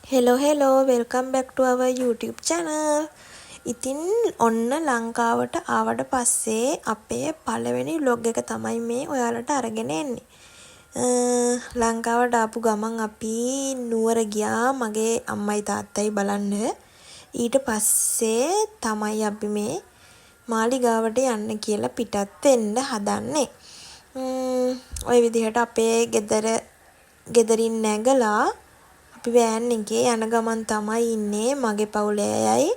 hello welcome back to our YouTube channel. ඉතින් ඔන්න ලංකාවට ආවට පස්සේ අපේ පළවෙනි vlog එක තමයි මේ ඔයාලට අරගෙන එන්නේ. ලංකාවට ආපු ගමන් අපි නුවර ගියා මගේ අම්මයි තාත්තයි බලන්න. ඊට පස්සේ තමයි අපි මේ මාලිගාවට යන්න කියලා පිටත් වෙන්න හදන්නේ. ඔය විදිහට අපේ ගෙදරින් නැගලා අපි වෑන් එකේ යන ගමන් තමයි ඉන්නේ මගේ පවුලේ අයයි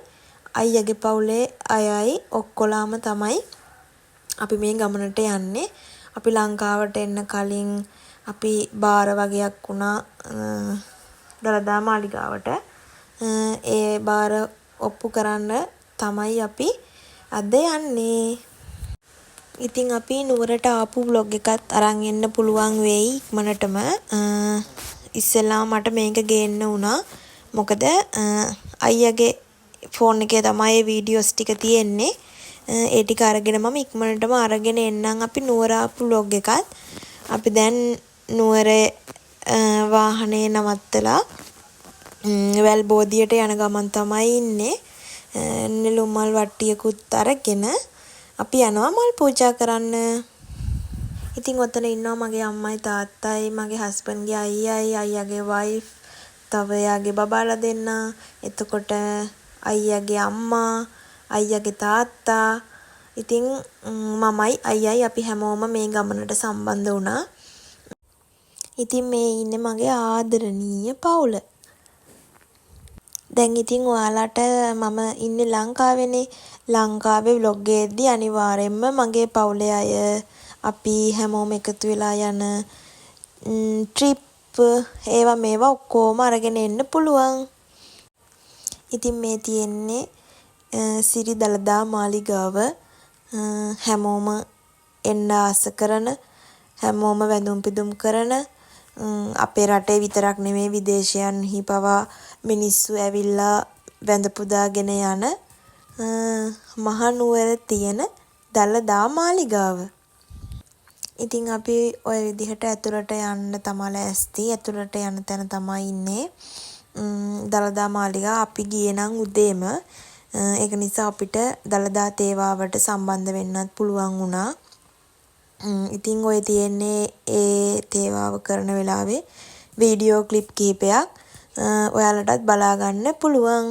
අයියාගේ පවුලේ අයයි ඔක්කොලාම තමයි අපි මේ ගමනට යන්නේ. අපි ලංකාවට එන්න කලින් අපි බාර වගේක් වුණා දලදා මාලිගාවට. ඒ බාර ඔප්පු කරන්න තමයි අපි අද යන්නේ. ඉතින් අපි නුවරට ආපු vlog එකත් අරන් එන්න පුළුවන් වෙයි ඉක්මනටම. ඉස්සෙල්ලා මට මේක ගේන්න වුණා. මොකද අයියාගේ ෆෝන් එකේ තමයි මේ වීඩියෝස් ටික තියෙන්නේ. ඒ ටික අරගෙන මම ඉක්මනටම අරගෙන එන්නම් අපි නුවර ආපු vlog එකත්. අපි දැන් නුවරේ වාහනේ නවත්තලා වැල් බෝධියට යන ගමන් තමයි ඉන්නේ. නෙළුම් මල් වට්ටියකුත් අරගෙන අපි යනවා මල් පූජා කරන්න. ඉතින් ඔතන ඉන්නවා මගේ අම්මයි තාත්තයි මගේ හස්බන්ඩ්ගේ අයියයි අයියාගේ වයිෆ් තව එයාගේ බබාලා දෙන්න. එතකොට අයියාගේ අම්මා අයියාගේ තාත්තා ඉතින් මමයි අයියයි අපි හැමෝම මේ ගමනට සම්බන්ධ වුණා. ඉතින් මේ ඉන්නේ මගේ ආදරණීය පවුල. දැන් ඉතින් ඔයාලට මම ඉන්නේ ලංකාවේනේ. ලංකාවේ vlog එකේදී අනිවාර්යෙන්ම මගේ පවුලේ අය අපි හැමෝම එකතු වෙලා යන ට්‍රිප් ඒවා මේවා ඔක්කොම අරගෙන එන්න පුළුවන්. ඉතින් මේ තියෙන්නේ සිරි දලදා මාලිගාව. හැමෝම එන්න ආස කරන හැමෝම වැඳුම් පිදුම් කරන අපේ රටේ විතරක් නෙමෙයි විදේශයන්හි පවා මිනිස්සු ඇවිල්ලා වැඳ පුදාගෙන යන මහනුවර තියෙන දලදා මාලිගාව. ඉතින් අපි ওই විදිහට ඇතුළට යන්න තමයි ලෑස්ති. ඇතුළට යන තැන තමයි ඉන්නේ දලදා මාලිගාව. අපි ගියේ නම් උදේම. ඒක නිසා අපිට දලදා තේවාවට සම්බන්ධ වෙන්නත් පුළුවන් වුණා. ඉතින් ඔය තියෙන්නේ ඒ තේවාව කරන වෙලාවේ වීඩියෝ ක්ලිප් කිහිපයක් ඔයාලටත් බලා ගන්න පුළුවන්.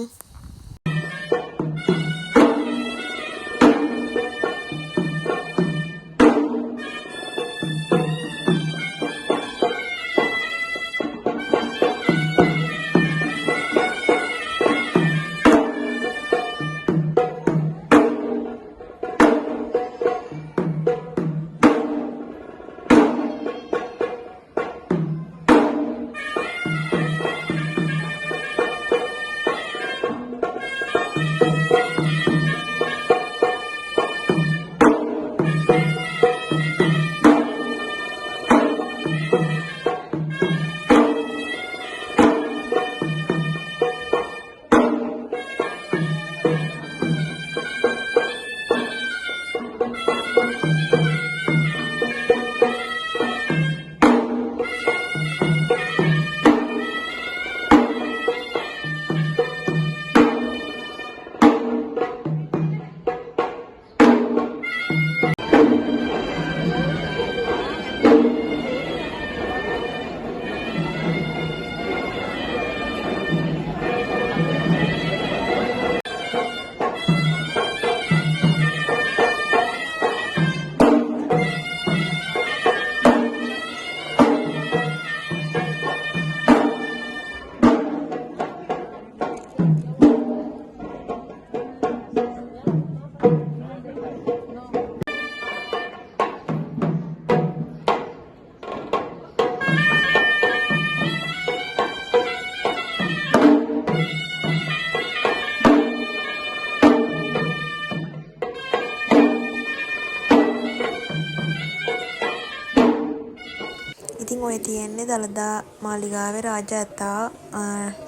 ඉතින් ඔය තියෙන්නේ දලදා මාලිගාවේ රාජ ඇතා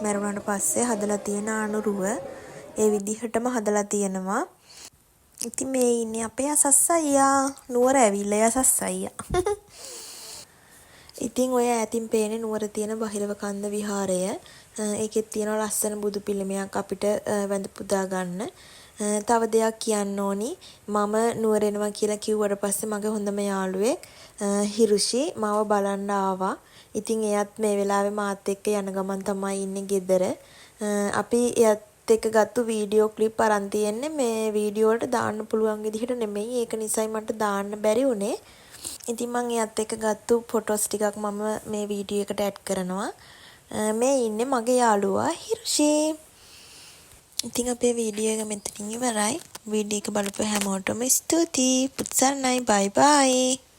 මැරුණාට පස්සේ හදලා තියෙන අනුරුව. ඒ විදිහටම හදලා තියෙනවා. ඉතින් මේ ඉන්නේ අපේ අසස් අයියා. නුවර ඇවිල්ලා අසස් අයියා. ඉතින් ඔය ඈතින් පේන්නේ නුවර තියෙන බහිරව කන්ද විහාරය. ඒකෙත් තියෙනවා ලස්සන බුදු පිළිමයක් අපිට වැඳ පුදා ගන්න. තව දෙයක් කියන්න ඕනි. මම නුවර එනවා කියලා කිව්වට පස්සේ මගේ හොඳම යාළුවෙක් හිරුෂි මාව බලන්න ආවා. ඉතින් එයත් මේ වෙලාවේ මාත් එක්ක යන ගමන් තමයි ඉන්නේ ගෙදර. අපි එයත් එක්ක ගත්තු වීඩියෝ ක්ලිප් අරන් තියෙන්නේ මේ වීඩියෝ වලට දාන්න පුළුවන් විදිහට නෙමෙයි. ඒක නිසයි මට දාන්න බැරි වුණේ. ඉතින් මම එයත් එක්ක ගත්තු ෆොටෝස් ටිකක් මම මේ වීඩියෝ එකට ඇඩ් කරනවා. මේ ඉන්නේ මගේ යාළුවා හිරුෂි. ඉතින් අපේ වීඩියෝ එක මෙතනින් ඉවරයි. වීඩියෝ එක බලපු හැමෝටම ස්තුතියි. පුත්සන්නයි. බයි බයි.